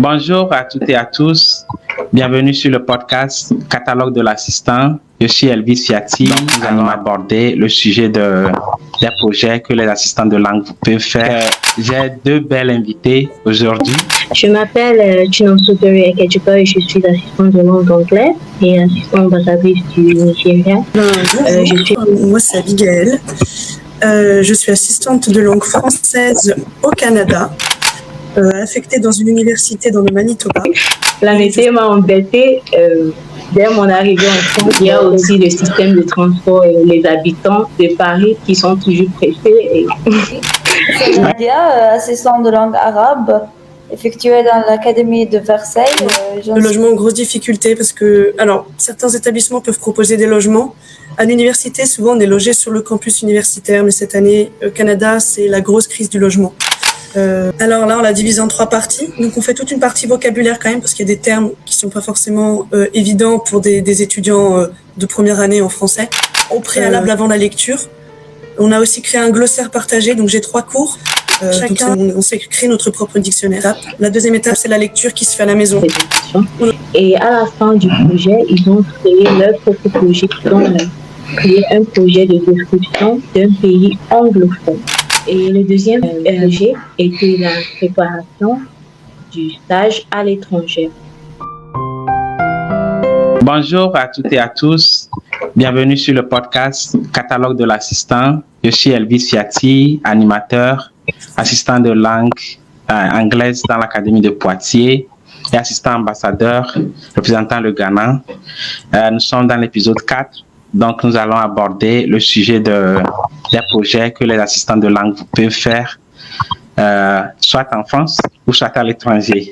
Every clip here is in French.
Bonjour à toutes et à tous. Bienvenue sur le podcast Catalogue de l'assistant. Je suis Elvis Fiati. Nous allons aborder le sujet des projets que les assistants de langue peuvent faire. J'ai deux belles invitées aujourd'hui. Je m'appelle Chinomsodori Ekejika et je suis assistante de langue anglais et assistante ambassadrice du Nigeria. Moi, c'est Abigail. Je suis assistante de langue française au Canada, affectée dans une université dans le Manitoba. La météo m'a embêtée. Dès mon arrivée en France, il y a aussi le système de transport et les habitants de Paris qui sont toujours pressés. C'est Nadia, assistante de langue arabe, effectuée dans l'Académie de Versailles. Le logement en grosse difficulté parce que, certains établissements peuvent proposer des logements. À l'université, souvent, on est logé sur le campus universitaire, mais cette année, au Canada, c'est la grosse crise du logement. Alors là, on l'a divisé en 3 parties. Donc, on fait toute une partie vocabulaire quand même, parce qu'il y a des termes qui sont pas forcément évidents pour des étudiants de première année en français. Au préalable, avant la lecture, on a aussi créé un glossaire partagé. Donc, j'ai 3 cours. Chacun, on s'est créé notre propre dictionnaire. La deuxième étape, c'est la lecture qui se fait à la maison. Et à la fin du projet, ils ont créé leur propre projet. Ils ont créé un projet de description d'un pays anglophone. Et le deuxième projet était la préparation du stage à l'étranger. Bonjour à toutes et à tous. Bienvenue sur le podcast Catalogue de l'assistant. Je suis Elvis Fiati, animateur, assistant de langue anglaise dans l'Académie de Poitiers et assistant ambassadeur représentant le Ghana. Nous sommes dans l'épisode 4. Donc, nous allons aborder le sujet des projets que les assistants de langue peuvent faire, soit en France ou soit à l'étranger.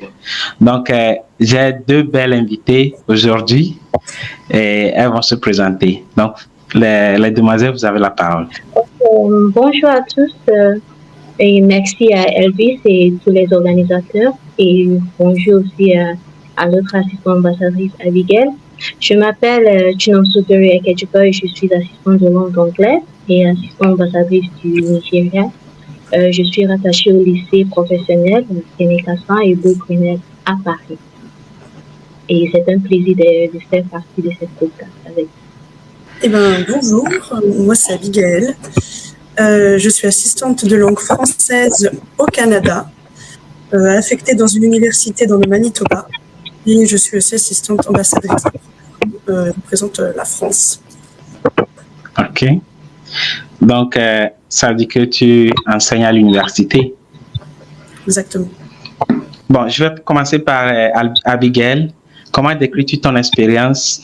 Donc, j'ai deux belles invitées aujourd'hui et elles vont se présenter. Donc, les demoiselles, vous avez la parole. Bonjour à tous et merci à Elvis et tous les organisateurs et bonjour aussi à notre assistante ambassadrice Abigail. Je m'appelle Chinomsodori Ekejika et je suis assistante de langue anglais et assistante ambassadrice du Nigeria. Je suis rattachée au lycée professionnel Sénécassin et Beauprenel à Paris. Et c'est un plaisir de faire partie de cette podcast avec vous. Bonjour, moi c'est Abigail. Je suis assistante de langue française au Canada, affectée dans une université dans le Manitoba. Et je suis aussi assistante ambassadrice qui représente la France. OK. Donc, ça veut dire que tu enseignes à l'université? Exactement. Bon, je vais commencer par Abigail. Comment décris-tu ton expérience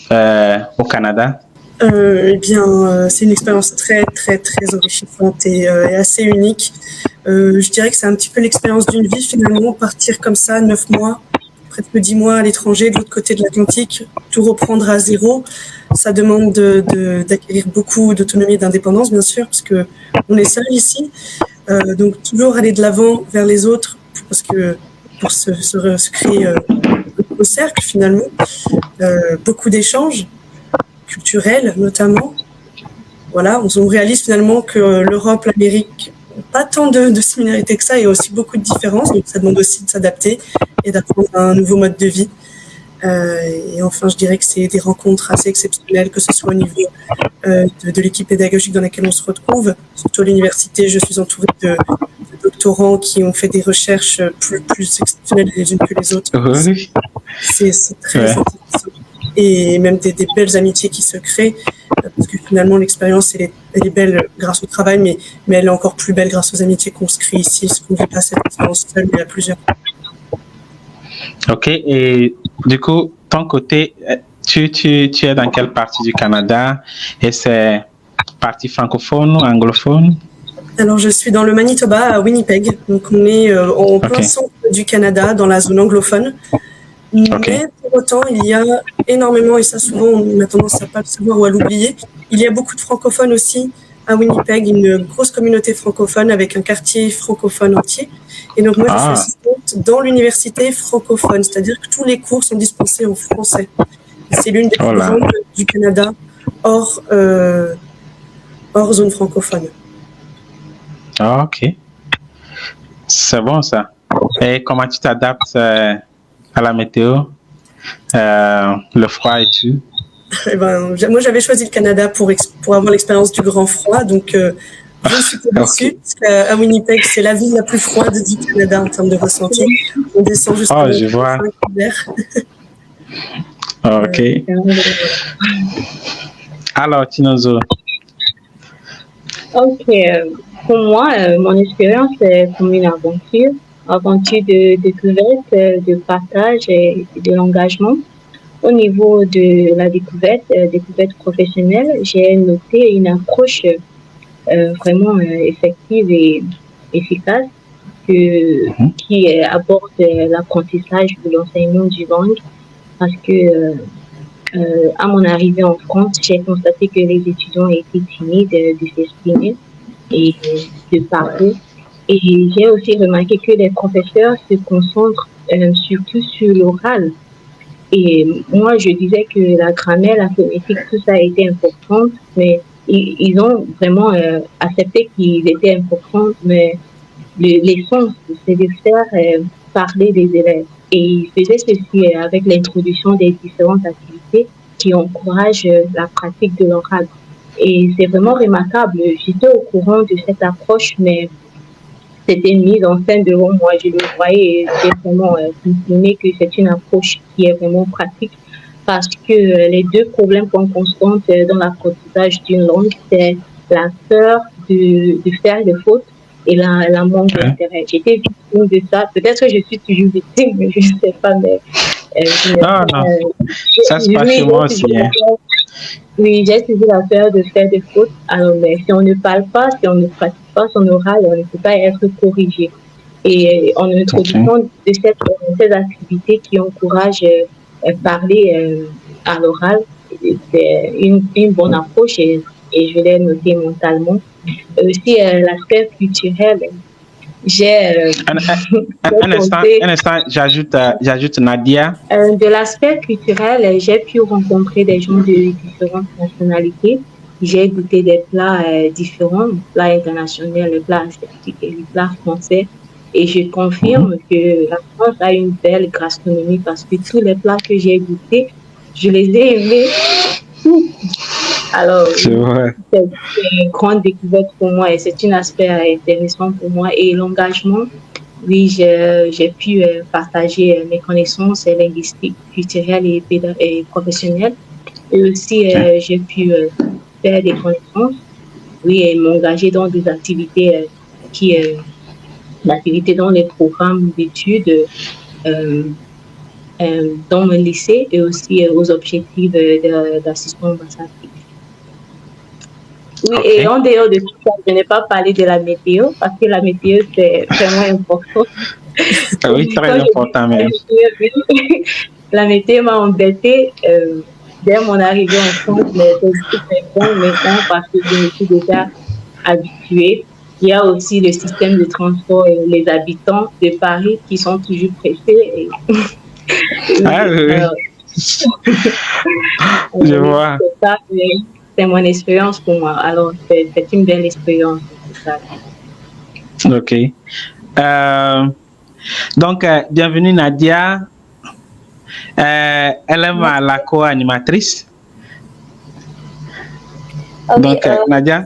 au Canada? C'est une expérience très, très, très enrichissante et assez unique. Je dirais que c'est un petit peu l'expérience d'une vie, finalement, partir comme ça, 9 mois, presque 10 mois à l'étranger, de l'autre côté de l'Atlantique, tout reprendre à zéro. Ça demande d'acquérir beaucoup d'autonomie et d'indépendance, bien sûr, parce que on est seul ici. Donc, toujours aller de l'avant vers les autres, pour se créer un cercle, finalement. Beaucoup d'échanges culturels, notamment. Voilà, on réalise finalement que l'Europe, l'Amérique, pas tant de similarités que ça et aussi beaucoup de différences. Donc, ça demande aussi de s'adapter et d'apprendre un nouveau mode de vie. Et enfin, je dirais que c'est des rencontres assez exceptionnelles, que ce soit au niveau de l'équipe pédagogique dans laquelle on se retrouve. Surtout à l'université, je suis entourée de doctorants qui ont fait des recherches plus exceptionnelles les unes que les autres. Oui. C'est très intéressant. Et même des belles amitiés qui se créent, parce que finalement, l'expérience, elle est belle grâce au travail, mais elle est encore plus belle grâce aux amitiés qu'on se crée ici, parce qu'on ne vit pas cette expérience seule, mais à plusieurs. OK. Et du coup, ton côté, tu es dans quelle partie du Canada? Et c'est partie francophone ou anglophone? Alors, je suis dans le Manitoba, à Winnipeg. Donc, on est en plein centre du Canada, dans la zone anglophone. Mais pour autant, il y a énormément, et ça souvent on a tendance à pas le savoir ou à l'oublier, il y a beaucoup de francophones aussi à Winnipeg, une grosse communauté francophone avec un quartier francophone entier. Et donc moi, je suis assistante dans l'université francophone, c'est-à-dire que tous les cours sont dispensés en français. C'est l'une des plus grandes du Canada hors zone francophone. OK. C'est bon ça. Et comment tu t'adaptes à la météo, le froid et tout? Eh ben, moi, j'avais choisi le Canada pour avoir l'expérience du grand froid, donc je suis pas déçue, Ok. parce qu'à Winnipeg, c'est la ville la plus froide du Canada en termes de ressenti. On descend jusqu'à Oh, je vois. 5 hiver. Ok. Alors, Tinozo. Ok, pour moi, mon expérience est comme une aventure de découverte, de partage et de l'engagement. Au niveau de la découverte professionnelle, j'ai noté une approche vraiment effective et efficace qui aborde l'apprentissage de l'enseignement du langue parce que à mon arrivée en France, j'ai constaté que les étudiants étaient timides de s'exprimer et de parler. Et j'ai aussi remarqué que les professeurs se concentrent surtout sur l'oral. Et moi, je disais que la grammaire, la phonétique, tout ça était important, mais ils ont vraiment accepté qu'ils étaient importants, mais l'essence, c'est de faire parler des élèves. Et ils faisaient ceci avec l'introduction des différentes activités qui encouragent la pratique de l'oral. Et c'est vraiment remarquable. J'étais au courant de cette approche, mais c'était une mise en scène devant moi. Je le voyais et j'ai vraiment confirmé que c'est une approche qui est vraiment pratique parce que les deux problèmes qu'on constate dans l'apprentissage d'une langue, c'est la peur de faire des fautes et la manque d'intérêt. J'étais victime de ça. Peut-être que je suis toujours victime, mais je ne sais pas. Mais, Non, non. Ça se passe chez moi aussi. Hein. Oui, j'ai suivi la peur de faire des fautes. Alors, mais si on ne parle pas, si on ne pratique pas son oral, on ne peut pas être corrigé. Et en introduction de ces activités qui encouragent parler à l'oral, c'est une bonne approche et je l'ai noté mentalement. Aussi, l'aspect culturel, j'ai un instant, j'ajoute Nadia. De l'aspect culturel, j'ai pu rencontrer des gens de différentes nationalités. J'ai goûté des plats différents, les plats internationaux, les plats asiatiques et les plats français. Et je confirme que la France a une belle gastronomie parce que tous les plats que j'ai goûtés, je les ai aimés. Alors, c'est une grande découverte pour moi et c'est un aspect intéressant pour moi. Et l'engagement, oui, j'ai pu partager mes connaissances linguistiques, culturelles et professionnelles. Et aussi, j'ai pu faire des connaissances, oui, et m'engager dans des activités d'activités dans les programmes d'études dans mon lycée et aussi aux objectifs d'assistant ambassadrice. Oui, et en dehors de tout ça, je n'ai pas parlé de la météo parce que la météo, c'est vraiment important. Oui, très important même. La météo m'a embêtée dès mon arrivée en France, mais c'est bon maintenant parce que je me suis déjà habituée. Il y a aussi le système de transport et les habitants de Paris qui sont toujours pressés. Ah oui. Je vois. C'est mon expérience pour moi. Alors, c'est une belle expérience. Ok. Donc, bienvenue Nadia. Elle est la co-animatrice. Ah oui, donc, Nadia,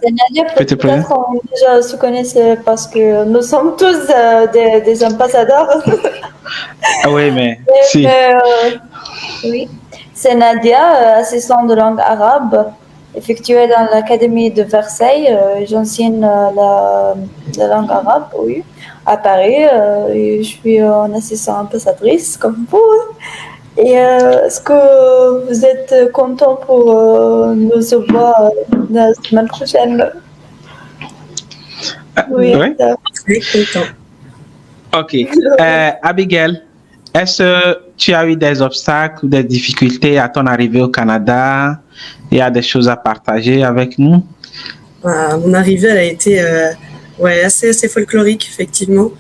peut-être on déjà se connaissait parce que nous sommes tous des ambassadeurs. Ah oui, mais si. Oui, c'est Nadia, assistante de langue arabe, effectuée dans l'Académie de Versailles. J'enseigne la langue arabe, oui, à Paris. Et je suis en assistante ambassadrice, comme vous. Et est-ce que vous êtes content pour nous voir la semaine prochaine? Oui. Très content. Ok. Abigail, est-ce que tu as eu des obstacles ou des difficultés à ton arrivée au Canada? Il y a des choses à partager avec nous? Mon arrivée, elle a été assez folklorique, effectivement.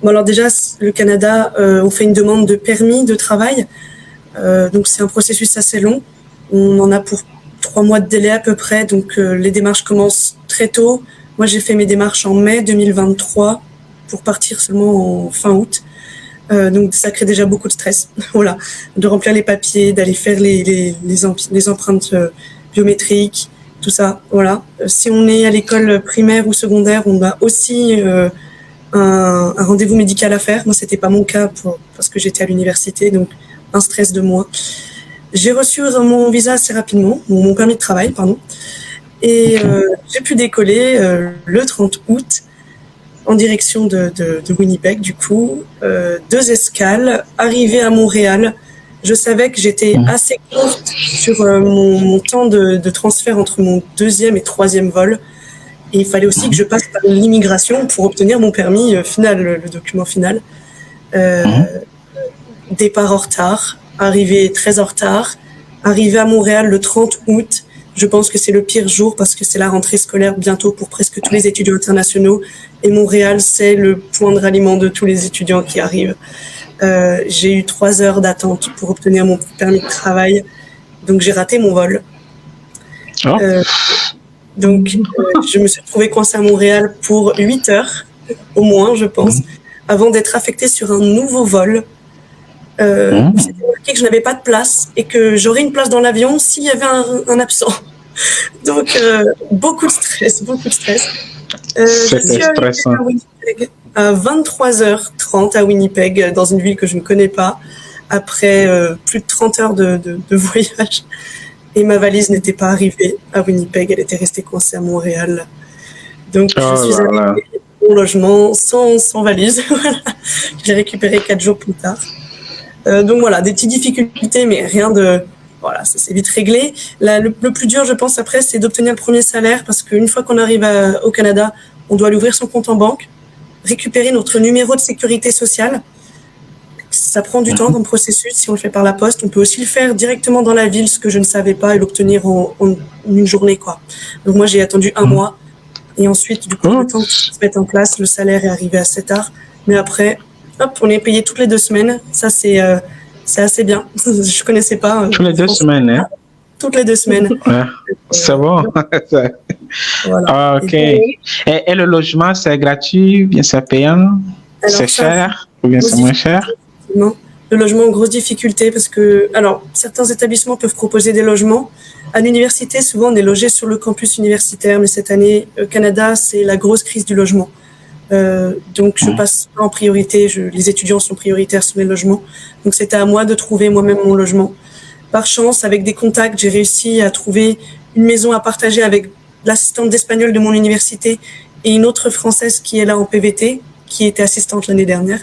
Bon, alors déjà, le Canada, on fait une demande de permis de travail. Donc c'est un processus assez long. On en a pour 3 mois de délai à peu près, donc les démarches commencent très tôt. Moi j'ai fait mes démarches en mai 2023 pour partir seulement en fin août. Donc ça crée déjà beaucoup de stress, voilà, de remplir les papiers, d'aller faire les empreintes biométriques, tout ça, voilà. Si on est à l'école primaire ou secondaire, on a aussi un rendez-vous médical à faire. Moi, c'était pas mon cas parce que j'étais à l'université, donc un stress de moi. J'ai reçu mon visa assez rapidement, mon permis de travail, pardon, et j'ai pu décoller le 30 août en direction de Winnipeg, du coup. 2 escales, arrivée à Montréal. Je savais que j'étais assez courte sur mon temps de transfert entre mon 2e et 3e vol. Et il fallait aussi que je passe par l'immigration pour obtenir mon permis final, le document final. Départ en retard, arrivée très en retard, arrivée à Montréal le 30 août. Je pense que c'est le pire jour parce que c'est la rentrée scolaire bientôt pour presque tous les étudiants internationaux. Et Montréal, c'est le point de ralliement de tous les étudiants qui arrivent. J'ai eu 3 heures d'attente pour obtenir mon permis de travail. Donc, j'ai raté mon vol. Donc, je me suis retrouvée coincée à Montréal pour 8 heures, au moins, je pense, avant d'être affectée sur un nouveau vol. C'était marqué que je n'avais pas de place et que j'aurais une place dans l'avion s'il y avait un absent. Donc, beaucoup de stress, beaucoup de stress. Je suis stressant. à Winnipeg à 23h30 à Winnipeg, dans une ville que je ne connais pas, après plus de 30 heures de voyage. Et ma valise n'était pas arrivée à Winnipeg, elle était restée coincée à Montréal. Donc, je suis arrivée à mon logement sans valise. Voilà. Je l'ai récupérée 4 jours plus tard. Donc voilà, des petites difficultés, mais rien de... Voilà, ça s'est vite réglé. Là, le plus dur, je pense, après, c'est d'obtenir le premier salaire, parce qu'une fois qu'on arrive au Canada, on doit aller ouvrir son compte en banque, récupérer notre numéro de sécurité sociale. Ça prend du temps comme processus. Si on le fait par la poste, on peut aussi le faire directement dans la ville, ce que je ne savais pas, et l'obtenir en une journée, quoi. Donc moi, j'ai attendu 1 mois. Et ensuite, du coup, le temps que ça se mette en place, le salaire est arrivé assez tard. Mais après, hop, on est payé toutes les 2 semaines. Ça, c'est assez bien. Je connaissais pas. Toutes les 2 semaines, hein? Toutes les 2 semaines. Ouais, c'est bon. Voilà. Ok. Et le logement, c'est gratuit, bien c'est payant? C'est cher ou bien c'est moins cher? Non. Le logement, grosse difficulté parce que, alors, certains établissements peuvent proposer des logements. À l'université, souvent, on est logé sur le campus universitaire, mais cette année, au Canada, c'est la grosse crise du logement. Donc, je passe en priorité. Les étudiants sont prioritaires sur les logements. Donc, c'était à moi de trouver moi-même mon logement. Par chance, avec des contacts, j'ai réussi à trouver une maison à partager avec l'assistante d'espagnol de mon université et une autre française qui est là en PVT, qui était assistante l'année dernière.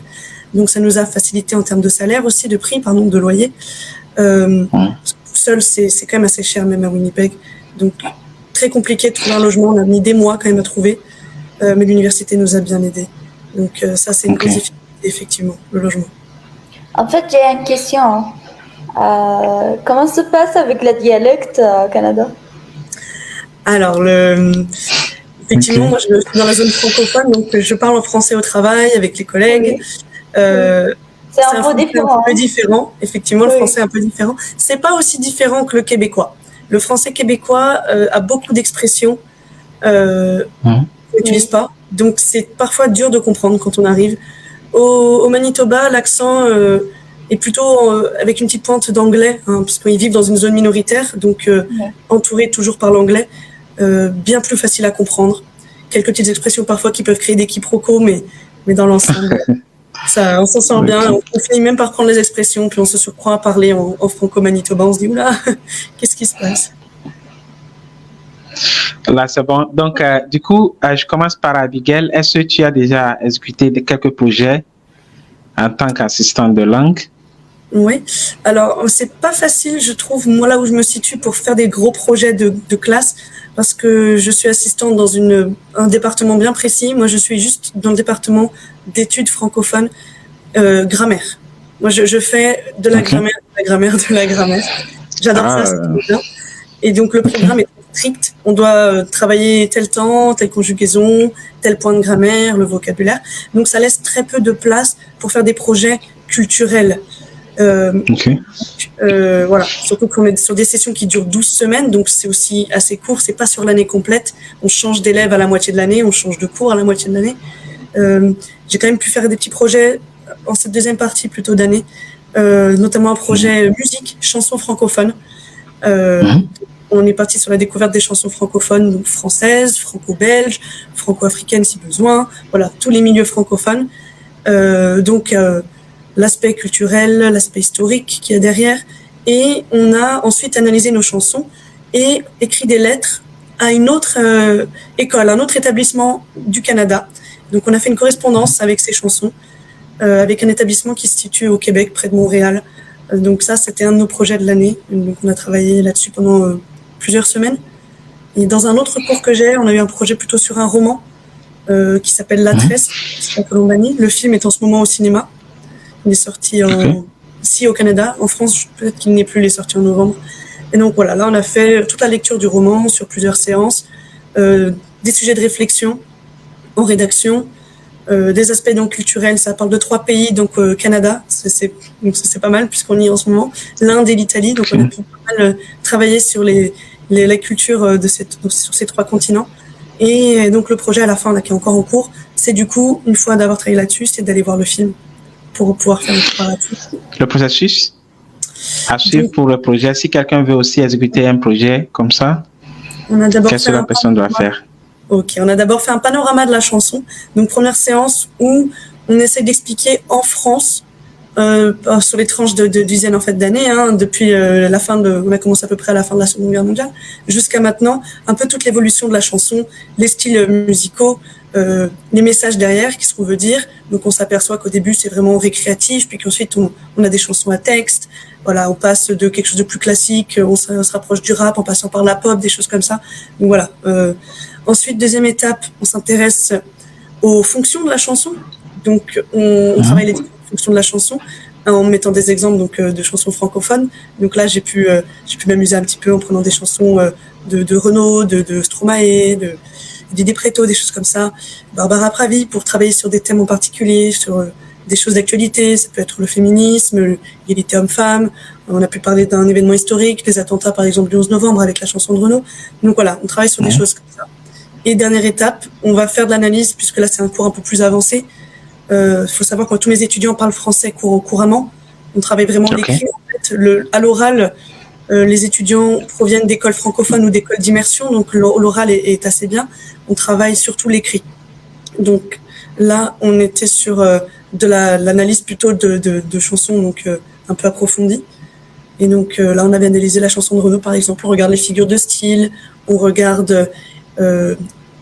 Donc, ça nous a facilité en termes de salaire aussi, de prix, pardon, de loyer. Tout seul, c'est quand même assez cher, même à Winnipeg. Donc, très compliqué de trouver un logement. On a mis des mois quand même à trouver. Mais l'université nous a bien aidés. Donc, ça, c'est une grosse difficulté, effectivement, le logement. En fait, j'ai une question. Comment se passe avec le dialecte au Canada? Alors, effectivement, moi, je suis dans la zone francophone, donc je parle en français au travail avec les collègues. C'est un peu différent. Un peu différent. Effectivement, le français est un peu différent. C'est pas aussi différent que le québécois. Le français québécois a beaucoup d'expressions qu'on n'utilise pas. Donc, c'est parfois dur de comprendre quand on arrive. Au Manitoba, l'accent est plutôt avec une petite pointe d'anglais, hein, parce qu'ils vivent dans une zone minoritaire, donc entourés toujours par l'anglais, bien plus facile à comprendre. Quelques petites expressions parfois qui peuvent créer des quiproquos, mais dans l'ensemble, on s'en sort bien. On finit même par prendre les expressions, puis on se surprend à parler en franco-manitoba. On se dit, oula, qu'est-ce qui se passe? Là, c'est bon. Donc, du coup, je commence par Abigail. Est-ce que tu as déjà exécuté quelques projets en tant qu'assistante de langue? Oui. Alors, c'est pas facile, je trouve, moi, là où je me situe, pour faire des gros projets de classe, parce que je suis assistante dans un département bien précis. Moi, je suis juste dans le département d'études francophones, grammaire. Moi, je fais de la grammaire, de la grammaire, de la grammaire. J'adore ça, c'est trop bien. Et donc, le programme est strict. On doit travailler tel temps, telle conjugaison, tel point de grammaire, le vocabulaire. Donc, ça laisse très peu de place pour faire des projets culturels. Voilà. Surtout qu'on est sur des sessions qui durent 12 semaines, donc c'est aussi assez court. C'est pas sur l'année complète. On change d'élèves à la moitié de l'année, on change de cours à la moitié de l'année. J'ai quand même pu faire des petits projets en cette deuxième partie plutôt d'année, notamment un projet musique, chansons francophones. On est parti sur la découverte des chansons francophones, donc françaises, franco-belges, franco-africaines si besoin, voilà, tous les milieux francophones. Donc l'aspect culturel, l'aspect historique qu'il y a derrière. Et on a ensuite analysé nos chansons et écrit des lettres à une autre école, un autre établissement du Canada. Donc on a fait une correspondance avec ces chansons, avec un établissement qui se situe au Québec, près de Montréal. Donc ça, c'était un de nos projets de l'année. Donc on a travaillé là-dessus pendant plusieurs semaines. Et dans un autre cours que j'ai, on a eu un projet plutôt sur un roman qui s'appelle La Tresse, c'est en Colombanie. Le film est en ce moment au cinéma. Il est sorti ici au Canada. En France, peut-être qu'il n'est plus, il est sorti en novembre. Et donc voilà, là on a fait toute la lecture du roman sur plusieurs séances, des sujets de réflexion en rédaction, des aspects donc culturels. Ça parle de 3 pays, donc Canada, c'est pas mal puisqu'on y est en ce moment, l'Inde et l'Italie. Donc on a pu pas mal travailler sur la culture sur ces 3 continents. Et donc le projet à la fin là, qui est encore en cours, c'est du coup, une fois d'avoir travaillé là-dessus, c'est d'aller voir le film pour pouvoir faire le comparatif. Le processus à suivre pour le projet, si quelqu'un veut aussi exécuter un projet comme ça, qu'est-ce que la personne doit faire? Ok, on a d'abord fait un panorama de la chanson. Donc première séance où on essaie d'expliquer en France, sur les tranches de dizaines en fait d'années, hein, depuis la fin on a commencé à peu près à la fin de la Seconde Guerre mondiale, jusqu'à maintenant, un peu toute l'évolution de la chanson, les styles musicaux, les messages derrière, qu'est-ce qu'on veut dire. Donc on s'aperçoit qu'au début c'est vraiment récréatif, puis qu'ensuite on a des chansons à texte. Voilà, on passe de quelque chose de plus classique, on se rapproche du rap en passant par la pop, des choses comme ça. Donc voilà. Ensuite, deuxième étape, on s'intéresse aux fonctions de la chanson. Donc on travaille les fonctions de la chanson en mettant des exemples donc de chansons francophones. Donc là j'ai pu m'amuser un petit peu en prenant des chansons de Renaud, de Stromae, de Didier Préto, des choses comme ça. Barbara Pravi pour travailler sur des thèmes en particulier, sur des choses d'actualité. Ça peut être le féminisme, l'égalité homme-femme. On a pu parler d'un événement historique, les attentats par exemple du 11 novembre avec la chanson de Renaud. Donc voilà, on travaille sur des choses comme ça. Et dernière étape, on va faire de l'analyse puisque là c'est un cours un peu plus avancé. Faut savoir que tous mes étudiants parlent français couramment. On travaille vraiment l'écrit. En fait, à l'oral, les étudiants proviennent d'écoles francophones ou d'écoles d'immersion, donc l'oral est assez bien. On travaille surtout l'écrit. Donc là, on était sur de l'analyse plutôt de chansons, donc un peu approfondie. Et donc là, on avait analysé la chanson de Renaud, par exemple. On regarde les figures de style, on regarde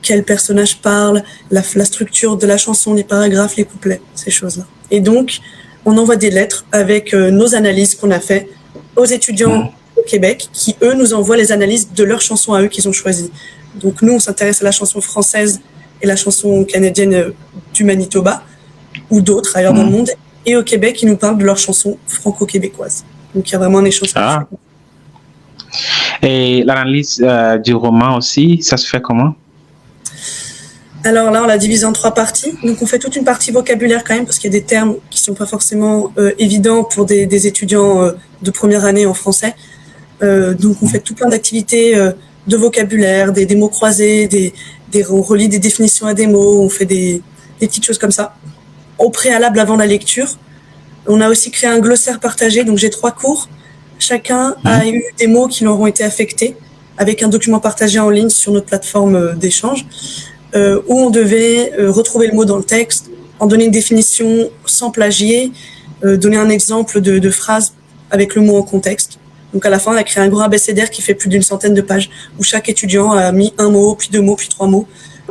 quel personnage parle, la structure de la chanson, les paragraphes, les couplets, ces choses-là. Et donc, on envoie des lettres avec nos analyses qu'on a fait aux étudiants au Québec, qui, eux, nous envoient les analyses de leurs chansons à eux qu'ils ont choisies. Donc, nous, on s'intéresse à la chanson française et la chanson canadienne du Manitoba, ou d'autres ailleurs dans le monde. Et au Québec, ils nous parlent de leurs chansons franco-québécoises. Donc, il y a vraiment un échange. Et l'analyse du roman aussi, ça se fait comment? Alors là, on l'a divisé en 3 parties. Donc, on fait toute une partie vocabulaire quand même, parce qu'il y a des termes qui sont pas forcément évidents pour des étudiants de première année en français. Donc, on fait tout plein d'activités de vocabulaire, des mots croisés, on relie des définitions à des mots, on fait des petites choses comme ça. Au préalable, avant la lecture, on a aussi créé un glossaire partagé. Donc, j'ai 3 cours. Chacun a eu des mots qui leur ont été affectés avec un document partagé en ligne sur notre plateforme d'échange où on devait retrouver le mot dans le texte, en donner une définition sans plagier, donner un exemple de phrase avec le mot en contexte. Donc à la fin, on a créé un grand abécédaire qui fait plus d'une centaine de pages où chaque étudiant a mis 1 mot, puis 2 mots, puis 3 mots.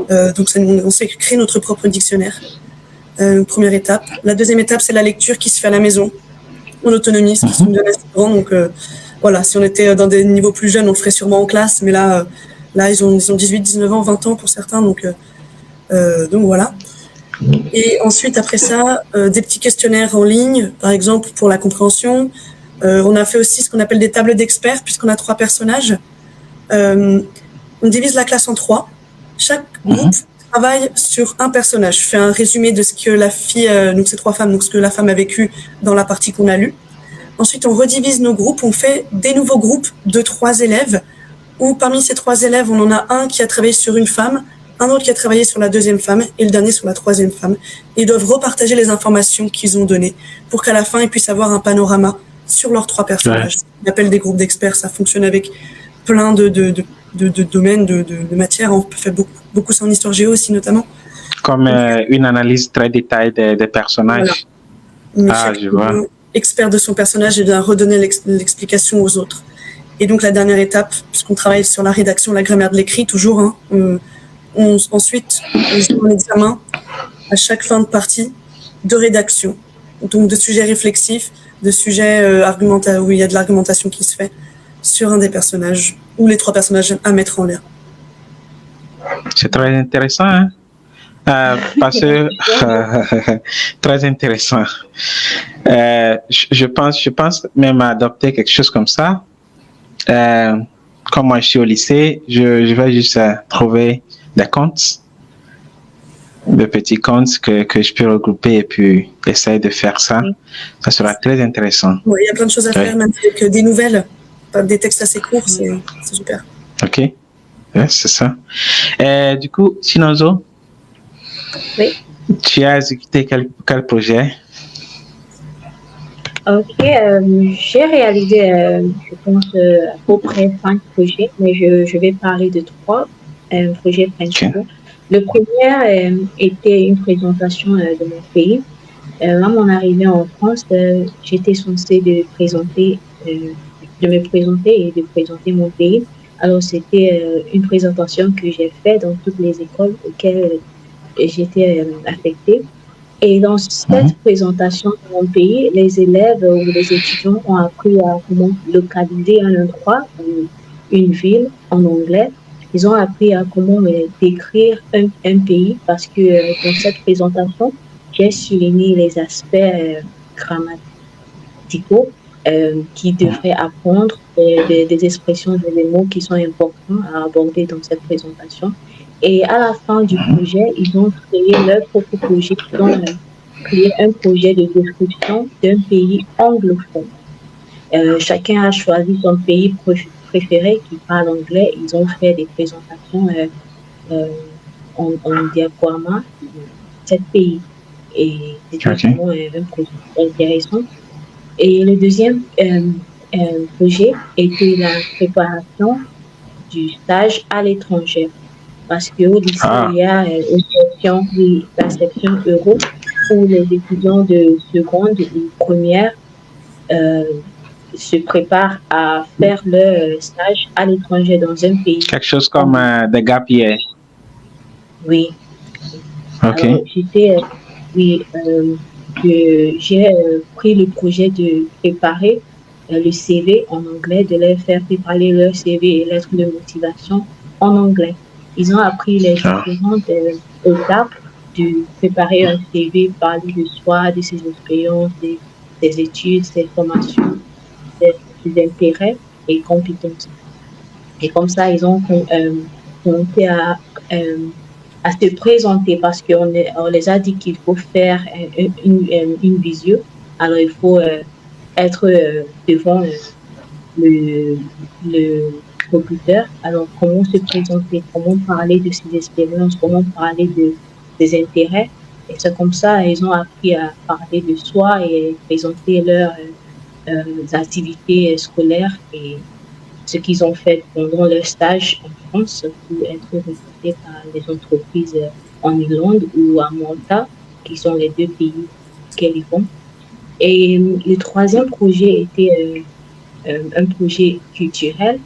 Donc on s'est créé notre propre dictionnaire. Première étape. La deuxième étape, c'est la lecture qui se fait à la maison, en autonomie, ce qui se me donne assez grand. Donc voilà, si on était dans des niveaux plus jeunes, on le ferait sûrement en classe, mais là ils ont 18, 19 ans, 20 ans pour certains, donc voilà. Et ensuite, après ça, des petits questionnaires en ligne, par exemple pour la compréhension. On a fait aussi ce qu'on appelle des tables d'experts, puisqu'on a 3 personnages. On divise la classe en 3. Chaque groupe travaille sur un personnage. Je fais un résumé de ce que la fille, donc ces 3 femmes, donc ce que la femme a vécu dans la partie qu'on a lue. Ensuite, on redivise nos groupes. On fait des nouveaux groupes de 3 élèves, où parmi ces 3 élèves, on en a un qui a travaillé sur une femme un autre qui a travaillé sur la deuxième femme et le dernier sur la troisième femme. Ils doivent repartager les informations qu'ils ont données pour qu'à la fin, ils puissent avoir un panorama sur leurs 3 personnages. On appelle des groupes d'experts, ça fonctionne avec plein de domaines, de matières. On fait beaucoup ça en histoire géo aussi, notamment. Comme une analyse très détaillée des personnages. Voilà. Je vois. Expert de son personnage et de redonner l'explication aux autres. Et donc, la dernière étape, puisqu'on travaille sur la rédaction, la grammaire de l'écrit, toujours, ensuite, on joue un examen à chaque fin de partie de rédaction. Donc, de sujets réflexifs, de sujets où il y a de l'argumentation qui se fait sur un des personnages, ou les 3 personnages à mettre en l'air. C'est très intéressant, hein? Parce que très intéressant. Je pense même à adopter quelque chose comme ça. Comme moi je suis au lycée, je vais juste trouver des contes, de petits contes que je peux regrouper et puis essayer de faire ça. Ça sera très intéressant. Oui, il y a plein de choses à faire, même avec des nouvelles, des textes assez courts, c'est super. Ok, c'est ça. Du coup, Chinonzo, oui. Tu as exécuté quel projet? Ok, j'ai réalisé, je pense, à peu près 5 projets, mais je vais parler de 3 projets principaux. Okay. Le premier était une présentation de mon pays. À mon arrivée en France, j'étais censée de me présenter et de présenter mon pays. Alors, c'était une présentation que j'ai faite dans toutes les écoles auxquelles j'étais affectée. Et dans cette présentation de mon pays, les élèves ou les étudiants ont appris à comment localiser un endroit, une ville en anglais. Ils ont appris à comment décrire un pays parce que dans cette présentation, j'ai souligné les aspects grammaticaux qui devraient apprendre, des expressions, des mots qui sont importants à aborder dans cette présentation. Et à la fin du projet, ils ont créé leur propre projet. Ils ont créé un projet de description d'un pays anglophone. Chacun a choisi son pays préféré qui parle anglais. Ils ont fait des présentations en diaporama de 7 pays. Et c'était vraiment un projet intéressant. Et le deuxième projet était la préparation du stage à l'étranger. Parce qu'au lycée, il y a la section Euro où les étudiants de seconde et première se préparent à faire leur stage à l'étranger dans un pays. Quelque chose comme des gap year. Oui. Ok. Alors, j'ai pris le projet de préparer le CV en anglais, de leur faire préparer leur CV et lettres de motivation en anglais. Ils ont appris les différentes étapes de préparer un CV, parler de soi, de ses expériences, des études, ses formations, ses intérêts et compétences. Et comme ça, ils ont commencé à se présenter parce qu'on les a dit qu'il faut faire une visio. Alors, il faut être devant le recruteur. Alors, comment se présenter, comment parler de ses expériences, comment parler des intérêts. Et c'est comme ça, ils ont appris à parler de soi et présenter leurs activités scolaires et ce qu'ils ont fait pendant leur stage en France pour être recrutés par les entreprises en Irlande ou à Malta, qui sont les 2 pays auxquels ils vont. Et le troisième projet était un projet culturel.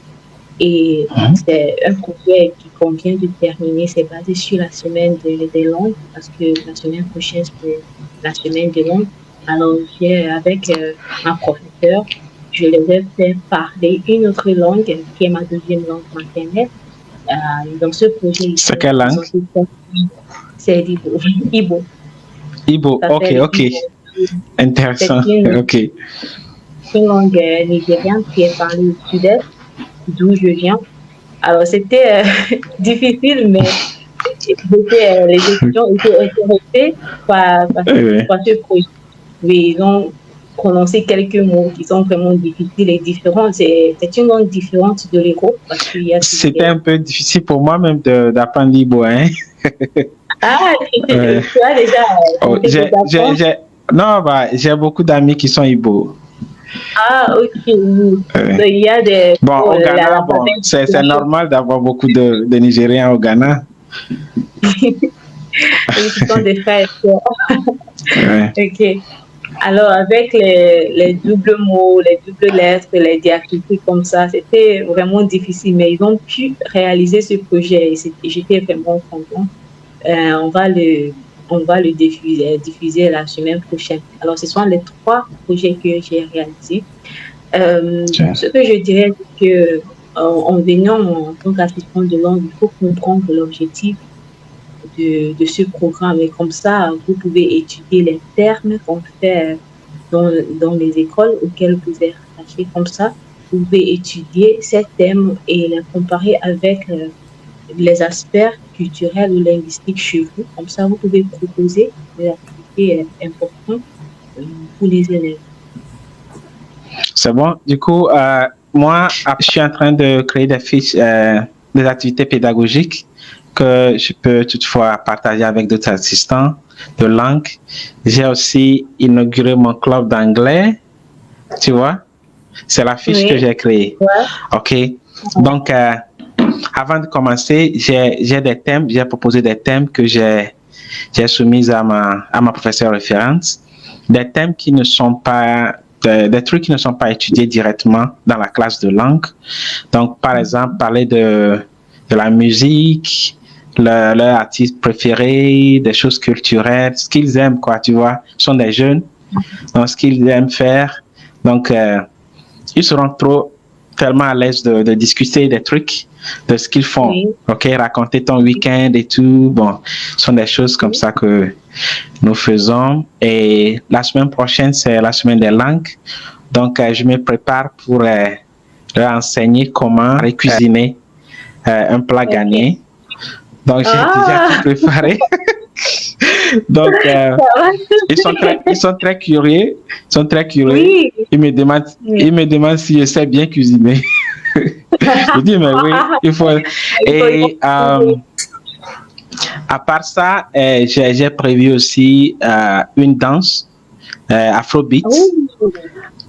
Et c'est un projet qu'on vient de terminer, c'est basé sur la semaine des langues, parce que la semaine prochaine, c'est la semaine des langues. Alors, avec un professeur, je les ai fait parler une autre langue, qui est ma deuxième langue maternelle. Dans ce projet, c'est quelle langue? C'est l'Ibo. Ibo, ok. Intéressant, ok. C'est une langue nigériane qui est parlée au sud-est, d'où je viens. Alors, c'était difficile, mais les étudiants étaient intéressés par ce projet. Mais ils ont prononcer quelques mots qui sont vraiment difficiles et différents. C'est une langue différente de l'hérault parce qu'il y a. C'était un peu difficile pour moi même d'apprendre l'Igbo, hein. Ah, tu as déjà. Non, j'ai beaucoup d'amis qui sont Igbo. Ah, ok. Donc, il y a des. Bon, au Ghana, c'est normal d'avoir beaucoup de Nigériens au Ghana. Ils sont des frères. Ok. Alors, avec les doubles mots, les doubles lettres, les diacritiques comme ça, c'était vraiment difficile, mais ils ont pu réaliser ce projet et j'étais vraiment contente. On va le diffuser la semaine prochaine. Alors, ce sont les 3 projets que j'ai réalisés. Ce que je dirais, c'est que en venant en tant qu'assistant de langue, il faut comprendre l'objectif de ce programme. Et comme ça, vous pouvez étudier les termes qu'on fait dans les écoles auxquelles vous êtes rattachés. Comme ça, vous pouvez étudier ces thèmes et les comparer avec les aspects culturels ou linguistiques chez vous. Comme ça, vous pouvez proposer des activités importantes pour les élèves. C'est bon. Du coup, moi, je suis en train de créer des fiches, des activités pédagogiques que je peux toutefois partager avec d'autres assistants de langue. J'ai aussi inauguré mon club d'anglais, tu vois. C'est la fiche que j'ai créée. Ouais. OK. Donc, avant de commencer, j'ai des thèmes, j'ai proposé des thèmes que j'ai soumis à ma professeure référente, des thèmes qui ne sont pas, des trucs qui ne sont pas étudiés directement dans la classe de langue. Donc, par exemple, parler de la musique, leur artiste préféré, des choses culturelles, ce qu'ils aiment, quoi, tu vois. Ils sont des jeunes, donc ce qu'ils aiment faire. Donc, ils seront tellement à l'aise de discuter des trucs, de ce qu'ils font. Oui. OK, raconter ton week-end et tout. Bon, ce sont des choses comme ça que nous faisons. Et la semaine prochaine, c'est la semaine des langues. Donc, je me prépare pour leur enseigner comment cuisiner un plat ghanéen. Donc, j'ai déjà tout préparé. Donc, ils sont très curieux. Oui. Ils me demandent si je sais bien cuisiner. Je dis, mais oui, il faut. Et à part ça, j'ai prévu aussi une danse afrobeat.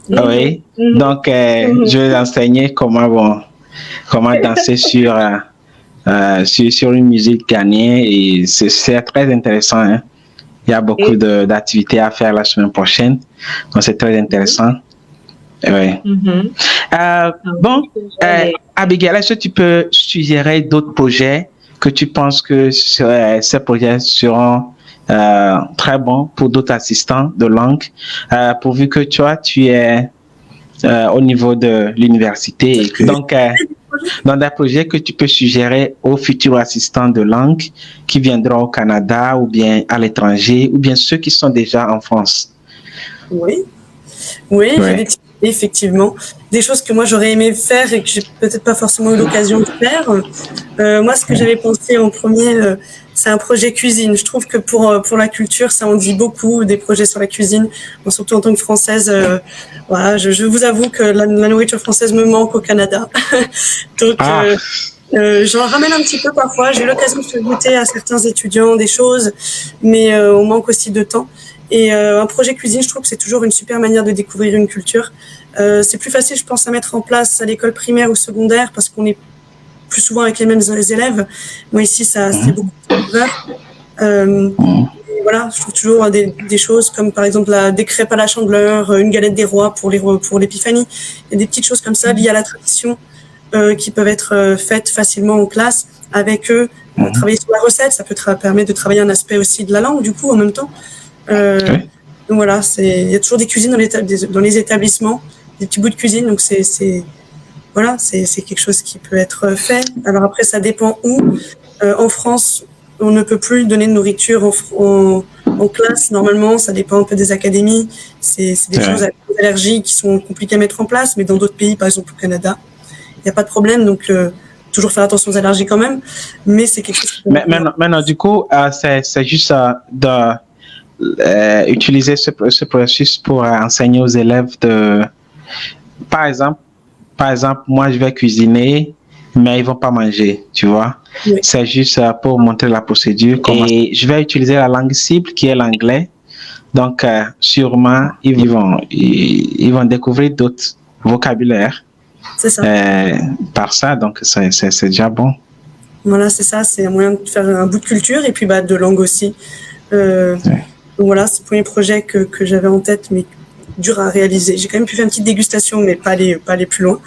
Oui. Donc, je vais enseigner comment danser sur une musique ghanéenne et c'est très intéressant. Hein? Il y a beaucoup d'activités à faire la semaine prochaine, donc c'est très intéressant. Ouais. Bon, Abigail, est-ce que tu peux suggérer d'autres projets que tu penses que ces projets seront très bons pour d'autres assistants de langue, pourvu que tu es au niveau de l'université et que donc dans des projets que tu peux suggérer aux futurs assistants de langue qui viendront au Canada ou bien à l'étranger ou bien ceux qui sont déjà en France. Oui, j'ai effectivement des choses que moi j'aurais aimé faire et que j'ai peut-être pas forcément eu l'occasion de faire. Moi, ce que j'avais pensé en premier, c'est un projet cuisine. Je trouve que pour la culture, ça en dit beaucoup, des projets sur la cuisine. Bon, surtout en tant que Française, voilà, je vous avoue que la nourriture française me manque au Canada. Donc, j'en ramène un petit peu parfois. J'ai eu l'occasion de faire goûter à certains étudiants des choses, mais on manque aussi de temps. Et un projet cuisine, je trouve que c'est toujours une super manière de découvrir une culture. C'est plus facile, je pense, à mettre en place à l'école primaire ou secondaire parce qu'on est plus souvent avec les mêmes élèves. Moi, ici, c'est beaucoup plus ouvert. Voilà, je trouve toujours des choses comme, par exemple, des crêpes à la Chandeleur, une galette des rois pour l'épiphanie. Il y a des petites choses comme ça liées à la tradition qui peuvent être faites facilement en classe avec eux. Travailler sur la recette, ça peut permettre de travailler un aspect aussi de la langue, du coup, en même temps. Donc voilà, il y a toujours des cuisines dans les établissements, des petits bouts de cuisine, donc c'est quelque chose qui peut être fait. Alors après, ça dépend où. En France, on ne peut plus donner de nourriture en classe. Normalement, ça dépend un peu des académies. C'est des choses avec des allergies qui sont compliquées à mettre en place, mais dans d'autres pays, par exemple au Canada, il n'y a pas de problème. Donc toujours faire attention aux allergies quand même, mais c'est quelque chose. Maintenant, du coup, c'est juste utiliser ce processus pour enseigner aux élèves par exemple, moi je vais cuisiner, mais ils vont pas manger, tu vois. Oui. C'est juste pour montrer la procédure. Et je vais utiliser la langue cible qui est l'anglais. Donc, sûrement, ils vont découvrir d'autres vocabulaires. C'est ça. Par ça, donc c'est déjà bon. Voilà, c'est ça. C'est un moyen de faire un bout de culture et puis de langue aussi. Donc voilà, c'est le premier projet que j'avais en tête, mais dur à réaliser. J'ai quand même pu faire une petite dégustation, mais pas aller plus loin.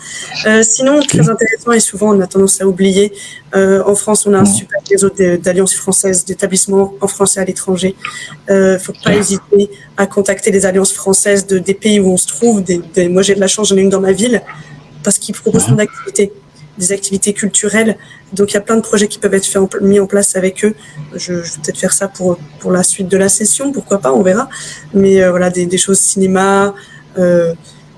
Sinon, très intéressant et souvent on a tendance à oublier. En France, on a un super réseau d'alliances françaises, d'établissements en français à l'étranger. Faut pas hésiter à contacter les alliances françaises des pays où on se trouve. Moi, j'ai de la chance, j'en ai une dans ma ville, parce qu'ils proposent plein d'activités, des activités culturelles. Donc, il y a plein de projets qui peuvent être mis en place avec eux. Je vais peut-être faire ça pour la suite de la session, pourquoi pas, on verra. Mais voilà, des choses cinéma,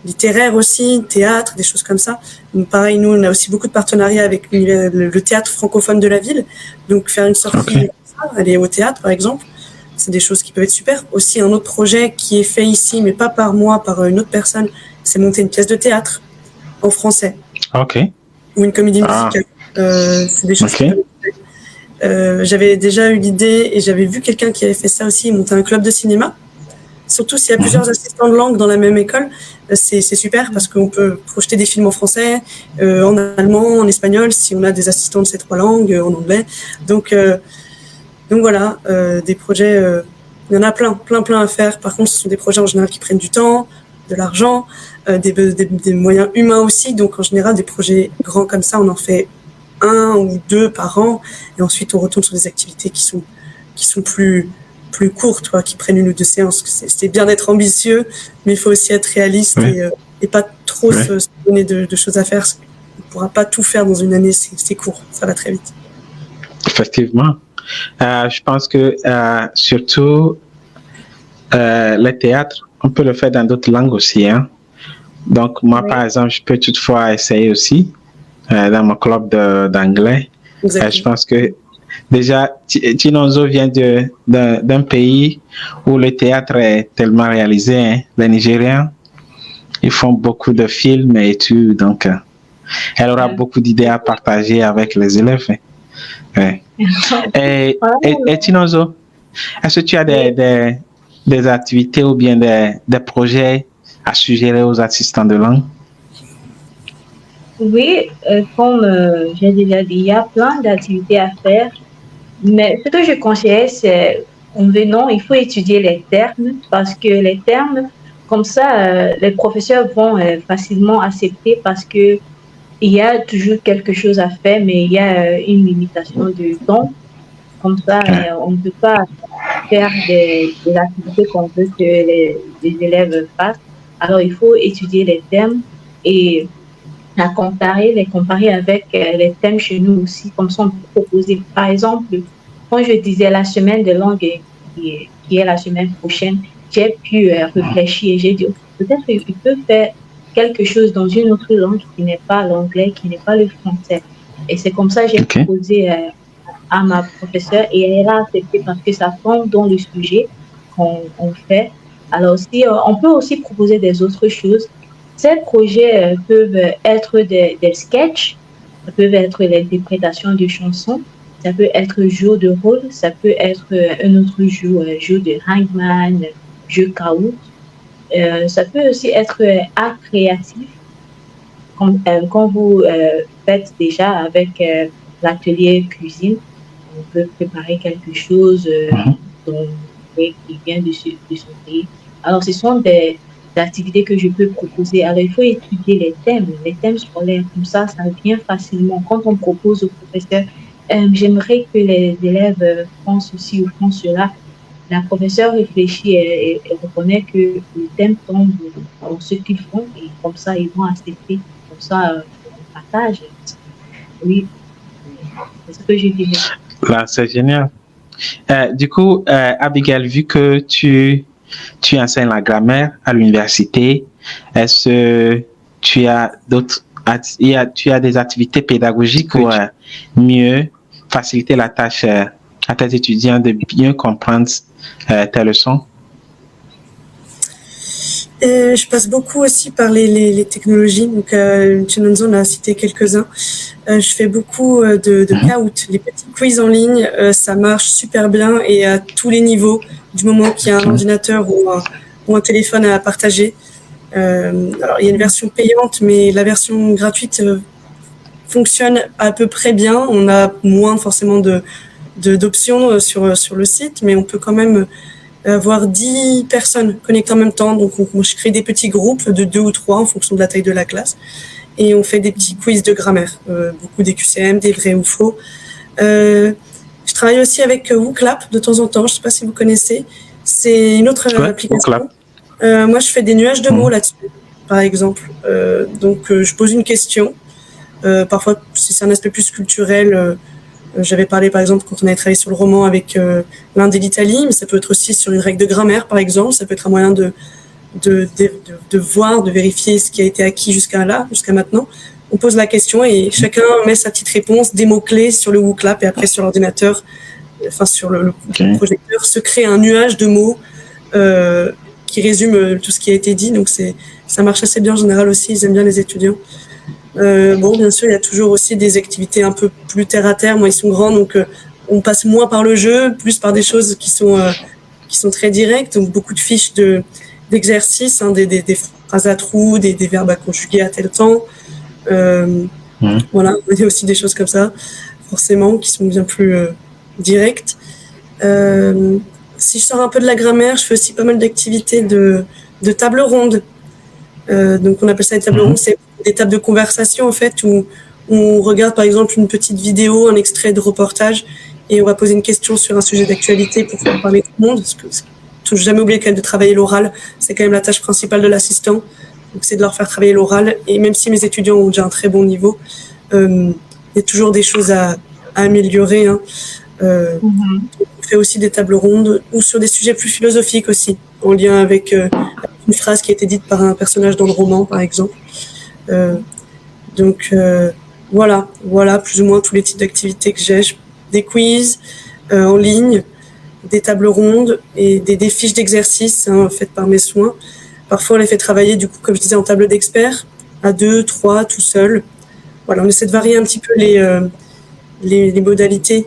littéraire aussi, théâtre, des choses comme ça. Donc, pareil, nous, on a aussi beaucoup de partenariats avec le théâtre francophone de la ville. Donc, faire une sortie, aller au théâtre, par exemple, c'est des choses qui peuvent être super. Aussi, un autre projet qui est fait ici, mais pas par moi, par une autre personne, c'est monter une pièce de théâtre en français. OK. Ou une comédie musicale. C'est des choses qui j'avais déjà eu l'idée et j'avais vu quelqu'un qui avait fait ça aussi, monter un club de cinéma. Surtout s'il y a plusieurs assistants de langue dans la même école, c'est super parce qu'on peut projeter des films en français, en allemand, en espagnol, si on a des assistants de ces trois langues, en anglais. Donc voilà, des projets, il y en a plein à faire. Par contre, ce sont des projets en général qui prennent du temps, de l'argent, des moyens humains aussi. Donc en général, des projets grands comme ça, on en fait 1 ou 2 par an, et ensuite on retourne sur des activités qui sont plus courtes, qui prennent 1 ou 2 séances. C'est bien d'être ambitieux, mais il faut aussi être réaliste et pas trop se donner de choses à faire. On ne pourra pas tout faire dans une année, c'est court, ça va très vite. Effectivement. Je pense que surtout le théâtre, on peut le faire dans d'autres langues aussi. Hein? Donc moi, par exemple, je peux toutefois essayer aussi dans mon club d'anglais. Je pense que déjà, Chinonso vient d'un pays où le théâtre est tellement réalisé. Hein? Les Nigériens, ils font beaucoup de films et tout. Donc, elle aura beaucoup d'idées à partager avec les élèves. Hein? Et Chinonso, est-ce que tu as des activités ou bien des projets à suggérer aux assistants de langue? Oui, comme j'ai déjà dit, il y a plein d'activités à faire. Mais ce que je conseille, c'est en venant, il faut étudier les termes parce que les termes, comme ça, les professeurs vont facilement accepter parce que il y a toujours quelque chose à faire, mais il y a une limitation de temps. Comme ça, on ne peut pas faire des activités qu'on veut que les élèves fassent. Alors, il faut étudier les termes et les comparer avec les thèmes chez nous aussi, comme ça on peut proposer. Par exemple, quand je disais la semaine de langue qui est la semaine prochaine, j'ai pu réfléchir et j'ai dit peut-être qu'il peut faire quelque chose dans une autre langue qui n'est pas l'anglais, qui n'est pas le français. Et c'est comme ça que j'ai proposé à ma professeure et elle a accepté parce que ça tombe dans le sujet qu'on fait. Alors aussi, on peut aussi proposer des autres choses. Ces projets peuvent être des sketchs, ça peut être l'interprétation de chansons, ça peut être jeu de rôle, ça peut être un autre jeu de hangman, jeu caout. Ça peut aussi être art créatif, quand vous faites déjà avec l'atelier cuisine, on peut préparer quelque chose qui vient de son pays. Alors, ce sont des activités que je peux proposer. Alors, il faut étudier les thèmes scolaires. Comme ça vient facilement. Quand on propose au professeur, j'aimerais que les élèves font ceci ou font cela, la professeure réfléchit et reconnaît que le thème tombe dans ce qu'ils font et comme ça, ils vont accepter. Comme ça, on partage. Oui, c'est ce que je dirais. Là, c'est génial. Du coup, Abigail, vu que tu enseignes la grammaire à l'université, est-ce que tu as des activités pédagogiques pour mieux faciliter la tâche à tes étudiants de bien comprendre tes leçons? Je passe beaucoup aussi par les technologies. Donc, Chenonzo en a cité quelques-uns. Je fais beaucoup de Kahoot, les petits quiz en ligne. Ça marche super bien et à tous les niveaux, du moment qu'il y a un ordinateur ou un téléphone à partager. Alors, il y a une version payante, mais la version gratuite fonctionne à peu près bien. On a moins forcément d'options sur le site, mais on peut quand même avoir 10 personnes connectées en même temps. Donc, je crée des petits groupes de 2 ou 3 en fonction de la taille de la classe. Et on fait des petits quiz de grammaire. Beaucoup des QCM, des vrais ou faux. Je travaille aussi avec WooClap de temps en temps. Je ne sais pas si vous connaissez. C'est une autre application. Moi, je fais des nuages de mots là-dessus, par exemple. Donc, je pose une question. Parfois, si c'est un aspect plus culturel, j'avais parlé par exemple quand on avait travaillé sur le roman avec l'Inde et l'Italie, mais ça peut être aussi sur une règle de grammaire par exemple, ça peut être un moyen de voir, de vérifier ce qui a été acquis jusqu'à maintenant. On pose la question et chacun met sa petite réponse, des mots-clés sur le WooClap et après sur l'ordinateur, enfin sur le projecteur, se crée un nuage de mots qui résume tout ce qui a été dit. Donc ça marche assez bien en général aussi, ils aiment bien les étudiants. Bien sûr, il y a toujours aussi des activités un peu plus terre à terre. Moi, ils sont grands, donc on passe moins par le jeu, plus par des choses qui sont très directes. Donc beaucoup de fiches d'exercices, des phrases à trous, des verbes à conjuguer à tel temps. Voilà, il y a aussi des choses comme ça, forcément, qui sont bien plus directes. Si je sors un peu de la grammaire, je fais aussi pas mal d'activités de table ronde. Donc on appelle ça des tables rondes, c'est des tables de conversation en fait où on regarde par exemple une petite vidéo, un extrait de reportage et on va poser une question sur un sujet d'actualité pour faire parler tout le monde. Parce que faut jamais oublier quand même de travailler l'oral, c'est quand même la tâche principale de l'assistant. Donc c'est de leur faire travailler l'oral et même si mes étudiants ont déjà un très bon niveau, il y a toujours des choses à améliorer. Hein. On fait aussi des tables rondes ou sur des sujets plus philosophiques aussi, en lien avec une phrase qui a été dite par un personnage dans le roman, par exemple. Voilà plus ou moins tous les types d'activités que j'ai. Des quiz en ligne, des tables rondes et des fiches d'exercice faites par mes soins. Parfois, on les fait travailler, du coup, comme je disais, en table d'experts, à 2, 3, tout seul. Voilà, on essaie de varier un petit peu les modalités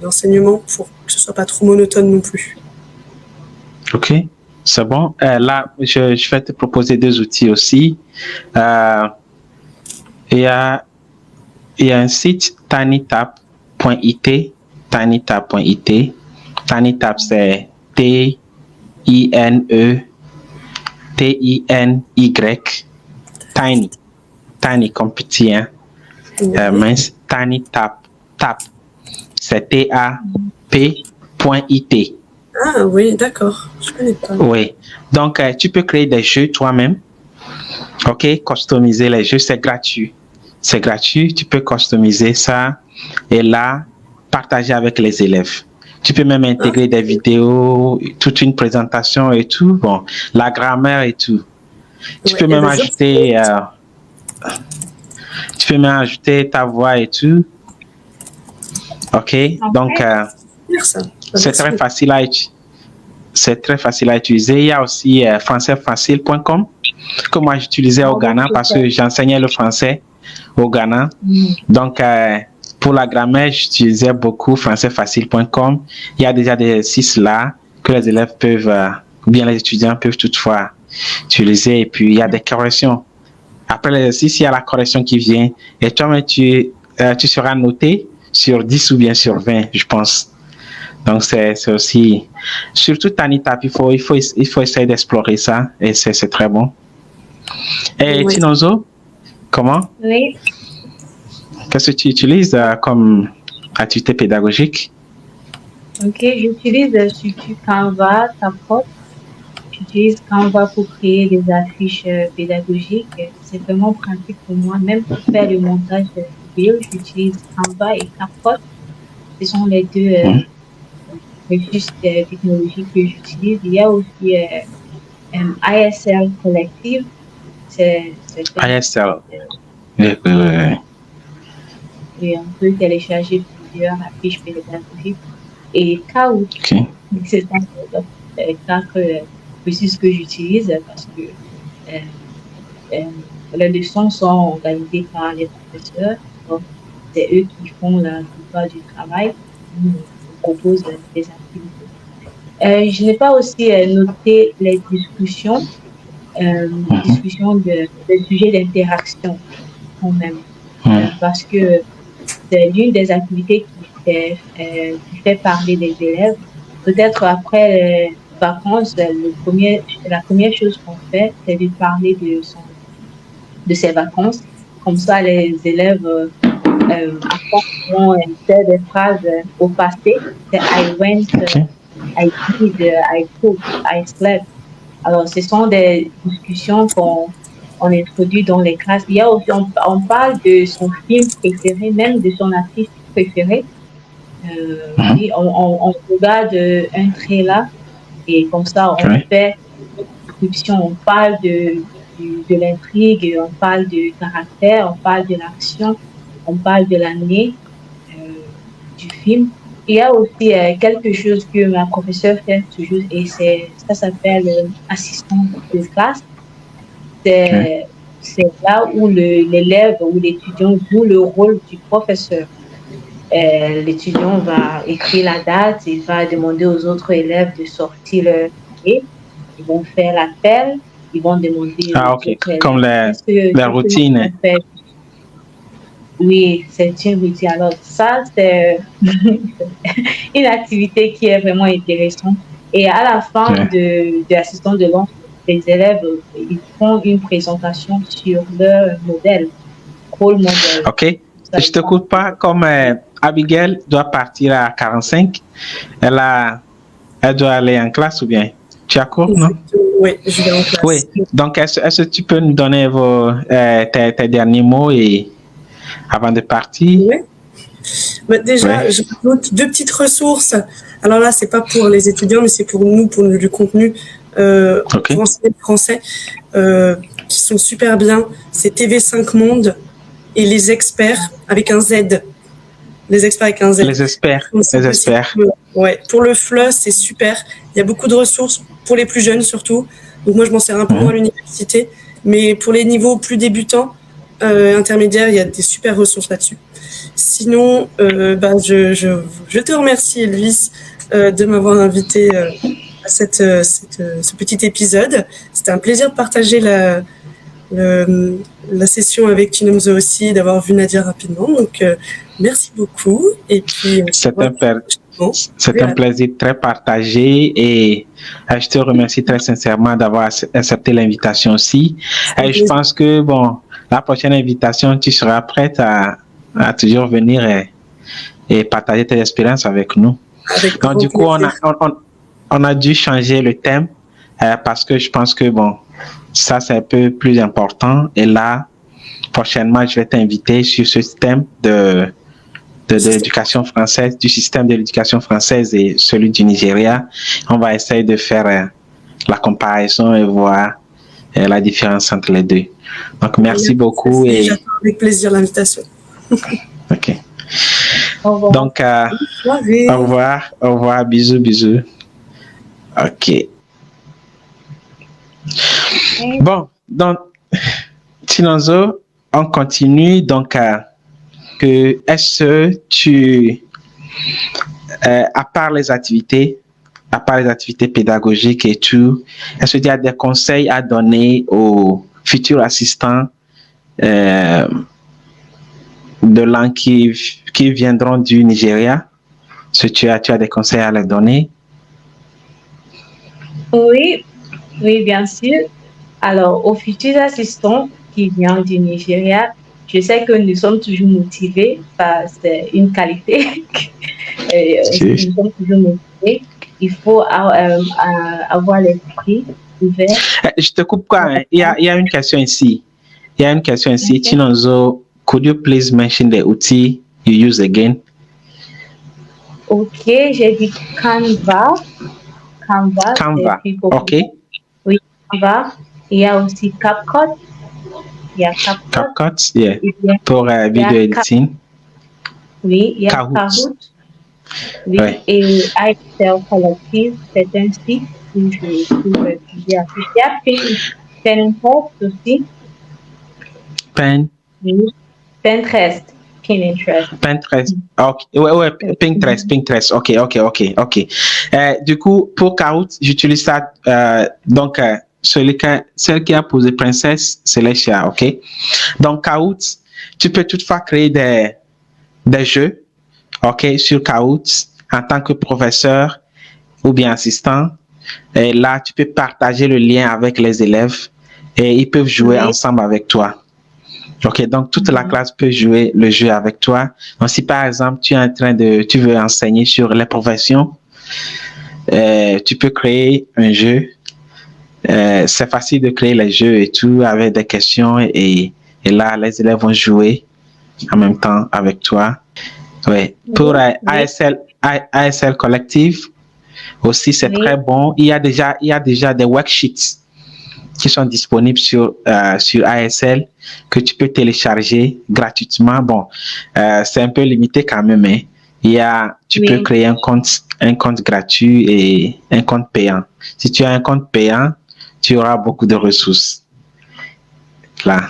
d'enseignement pour que ce soit pas trop monotone non plus. Ok, c'est bon. Là, je vais te proposer 2 outils aussi. Il y a un site tinytap.it. tinytap.it. Tinytap, c'est T-I-N-E-T-I-N-Y. Tiny comme petit, hein. Mince, tinytap. Tap, c'est T-A-P.it. Ah oui, d'accord. Je connais pas. Oui. Donc, tu peux créer des jeux toi-même. OK, customiser les jeux, c'est gratuit. C'est gratuit, tu peux customiser ça et là, partager avec les élèves. Tu peux même intégrer des vidéos, toute une présentation et tout. Bon, la grammaire et tout. Tu peux même ajouter ta voix et tout. OK, donc c'est très facile à utiliser. C'est très facile à utiliser. Il y a aussi françaisfacile.com que moi j'utilisais au Ghana parce que j'enseignais le français au Ghana. Donc, pour la grammaire, j'utilisais beaucoup françaisfacile.com. Il y a déjà des exercices là que les élèves peuvent, ou bien les étudiants peuvent toutefois utiliser. Et puis, il y a des corrections. Après l'exercice, il y a la correction qui vient. Et toi-même, tu seras noté sur 10 ou bien sur 20, je pense. Donc, c'est aussi... Surtout Tinytap, il faut essayer d'explorer ça. Et c'est très bon. Et Chinonzo, comment? Oui. Qu'est-ce que tu utilises comme activité pédagogique? Ok, j'utilise surtout Canva, Tapot. J'utilise Canva pour créer des affiches pédagogiques. C'est vraiment pratique pour moi. Même pour faire le montage de vidéos, j'utilise Canva et Tapot. Ce sont les deux fiches technologiques que j'utilise. Il y a aussi ISL Collective. ISL. Et on peut télécharger plusieurs affiches pédagogiques. Et Kahoot, c'est c'est ce que j'utilise parce que les leçons sont organisées par les professeurs. Donc, c'est eux qui font la plupart du travail. Nous, on propose des activités. Je n'ai pas aussi noté les discussions de sujets d'interaction quand même. Parce que c'est l'une des activités qui fait parler des élèves. Peut-être après les vacances, la première chose qu'on fait, c'est de parler de ses vacances. Comme ça, les élèves apprendront des phrases au passé. C'est I went, I did, I cooked, I slept. Alors, ce sont des discussions qu'on introduit dans les classes. Il y a aussi, on parle de son film préféré, même de son artiste préféré. Et on regarde un trailer et comme ça, on fait une description. On parle de l'intrigue, on parle du caractère, on parle de l'action, on parle de l'année du film. Il y a aussi quelque chose que ma professeure fait toujours et ça s'appelle assistant de classe. C'est là où l'élève ou l'étudiant joue le rôle du professeur. L'étudiant va écrire la date, il va demander aux autres élèves de sortir leur cahier, ils vont faire l'appel, ils vont demander... Comme la routine. Oui, c'est une routine. Alors ça, c'est une activité qui est vraiment intéressante. Et à la fin de l'assistant de langue, les élèves, ils font une présentation sur leur modèle, rôle modèle. OK. Je ne te coupe pas, comme Abigail doit partir à 45, elle doit aller en classe ou bien? Tu as cours, non? Oui, je vais en classe. Oui, donc est-ce que tu peux nous donner tes derniers mots avant de partir? Oui. Bah, déjà, je note 2 petites ressources. Alors là, c'est pas pour les étudiants, mais c'est pour nous, pour du contenu français, qui sont super bien. C'est TV5 Monde et les experts avec un Z. Les experts avec un Z. Les experts. Ouais. Pour le FLE, c'est super. Il y a beaucoup de ressources pour les plus jeunes surtout. Donc moi, je m'en sers un peu moins à l'université. Mais pour les niveaux plus débutants, intermédiaires, il y a des super ressources là-dessus. Sinon, je te remercie, Elvis, de m'avoir invité à ce petit épisode. C'était un plaisir de partager la session avec Chinomzo aussi, d'avoir vu Nadia rapidement. Donc, merci beaucoup. Et puis, c'est un plaisir très partagé et je te remercie très sincèrement d'avoir accepté l'invitation aussi. Et je pense que, la prochaine invitation, tu seras prête à toujours venir et partager tes expériences avec nous. Donc, du coup, on a dû changer le thème parce que je pense que, ça, c'est un peu plus important. Et là, prochainement, je vais t'inviter sur ce thème de l'éducation française, du système de l'éducation française et celui du Nigeria. On va essayer de faire la comparaison et voir la différence entre les deux. Donc, merci beaucoup. Et j'attends avec plaisir l'invitation. OK. Au revoir. Donc, au revoir, bisous. OK. Bon, donc, Chinonzo, on continue. Donc, est-ce que tu, à part les activités pédagogiques et tout, est-ce que tu as des conseils à donner aux futurs assistants de langue qui viendront du Nigeria? Est-ce que tu as des conseils à leur donner? Oui, bien sûr. Alors, aux futurs assistants qui viennent du Nigeria, je sais que nous sommes toujours motivés, c'est une qualité. Nous sommes toujours motivés. Il faut avoir l'esprit ouvert. Je te coupe quoi? Il y a une question ici. Okay. Chinonzo, could you please mention the outils you use again? Ok, j'ai dit Canva. Canva. Ok. Oui, Canva. Il y a aussi CapCut. CapCut, yeah. Pour vidéo editing. Oui, il y a Kahoot. Oui. Ouais. Et iCell Collective, c'est un site coup, je trouve bien appréciable. Pinterest aussi. Oui. Pinterest. Pinterest. Ok, ouais, Pinterest. Ok. Du coup, pour Kahoot, j'utilise ça. Donc, celui qui a posé princesse, c'est les chats, ok? Donc, Kahoot, tu peux toutefois créer des jeux, ok, sur Kahoot en tant que professeur ou bien assistant. Et là, tu peux partager le lien avec les élèves et ils peuvent jouer ensemble avec toi. Ok, donc toute la classe peut jouer le jeu avec toi. Donc, si par exemple tu veux enseigner sur les professions, tu peux créer un jeu. C'est facile de créer les jeux et tout avec des questions et là les élèves vont jouer en même temps avec toi. Ouais. Pour ASL Collective aussi c'est très bon. Il y a déjà des worksheets qui sont disponibles sur ASL que tu peux télécharger gratuitement. Bon, c'est un peu limité quand même, hein. Tu peux créer un compte gratuit et un compte payant. Si tu as un compte payant, tu auras beaucoup de ressources. Là.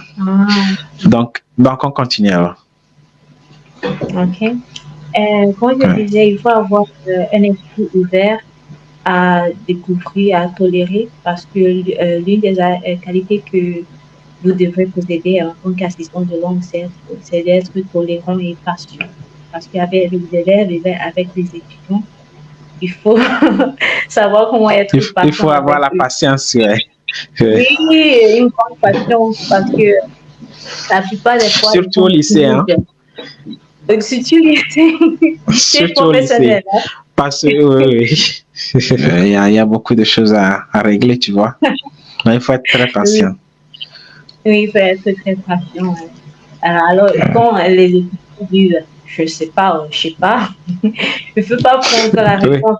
Donc, on continue alors. Ok. Comme je disais, il faut avoir un esprit ouvert à découvrir, à tolérer, parce que l'une des qualités que vous devrez posséder en tant qu'assistant de langue, c'est d'être tolérant et patient. Parce qu'avec les élèves et avec les étudiants, il faut savoir comment être patient. Il faut avoir la patience, Oui, une grande patience, parce que la plupart des fois... Surtout au lycée, hein? Surtout au lycée professionnel. Hein? Parce que il y a beaucoup de choses à régler, tu vois. Mais il faut être très patient. Oui, il faut être très patient. Alors, quand les étudiants disent je ne sais pas, il ne faut pas prendre la réponse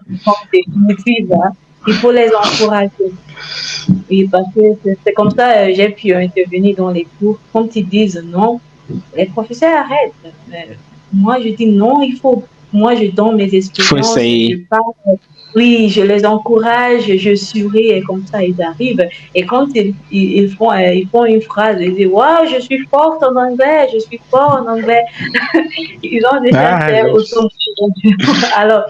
définitive. Hein. Il faut les encourager. Oui, parce que c'est comme ça j'ai pu intervenir dans les cours. Quand ils disent non, les professeurs arrêtent. Mais moi, je dis non, moi, je donne mes expériences. Je parle. Oui, je les encourage, je souris et comme ça, ils arrivent. Et quand ils font une phrase, ils disent « Wow, je suis forte en anglais, je suis fort en anglais. » Ils ont déjà fait autant. Alors,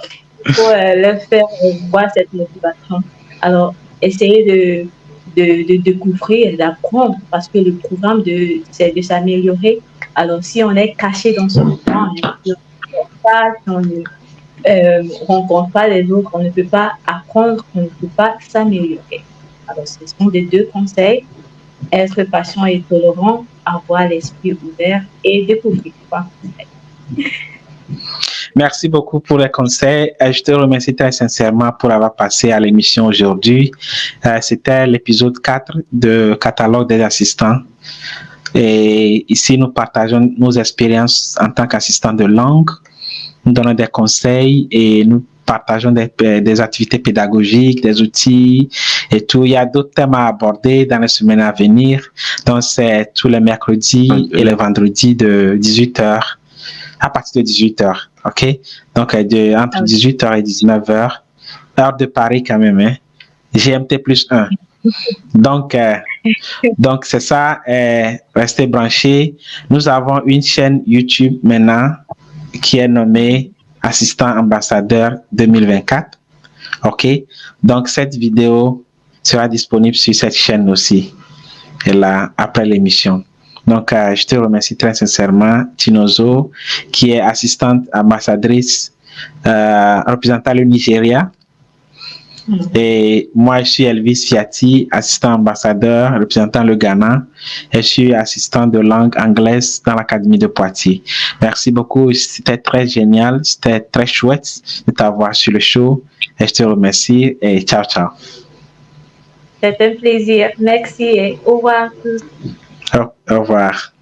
il faut leur faire voir cette motivation. Alors, essayez de découvrir, d'apprendre, parce que le programme, c'est de s'améliorer. Alors, si on est caché dans son temps, on ne rencontre pas les autres, on ne peut pas apprendre, on ne peut pas s'améliorer. Alors, ce sont des deux conseils, être patient et tolérant, avoir l'esprit ouvert et découvrir. Merci beaucoup pour les conseils. Je te remercie très sincèrement pour avoir passé à l'émission aujourd'hui. C'était l'épisode 4 de Catalogue des assistants. Et ici, nous partageons nos expériences en tant qu'assistants de langue. Nous donnons des conseils et nous partageons des activités pédagogiques, des outils et tout. Il y a d'autres thèmes à aborder dans les semaines à venir. Donc, c'est tous les mercredis et les vendredis de 18h, à partir de 18h. OK? Donc, entre 18h et 19h, heure de Paris quand même, hein? GMT plus 1. Donc, c'est ça. Restez branchés. Nous avons une chaîne YouTube maintenant qui est nommée Assistant Ambassadeur 2024. OK? Donc, cette vidéo sera disponible sur cette chaîne aussi. Et là, après l'émission. Donc, je te remercie très sincèrement, Tinozo, qui est assistante ambassadrice représentant le Nigeria. Et moi, je suis Elvis Fiati, assistant ambassadeur représentant le Ghana. Et je suis assistant de langue anglaise dans l'Académie de Poitiers. Merci beaucoup. C'était très génial. C'était très chouette de t'avoir sur le show. Et je te remercie et ciao, ciao. C'est un plaisir. Merci et au revoir. Au revoir.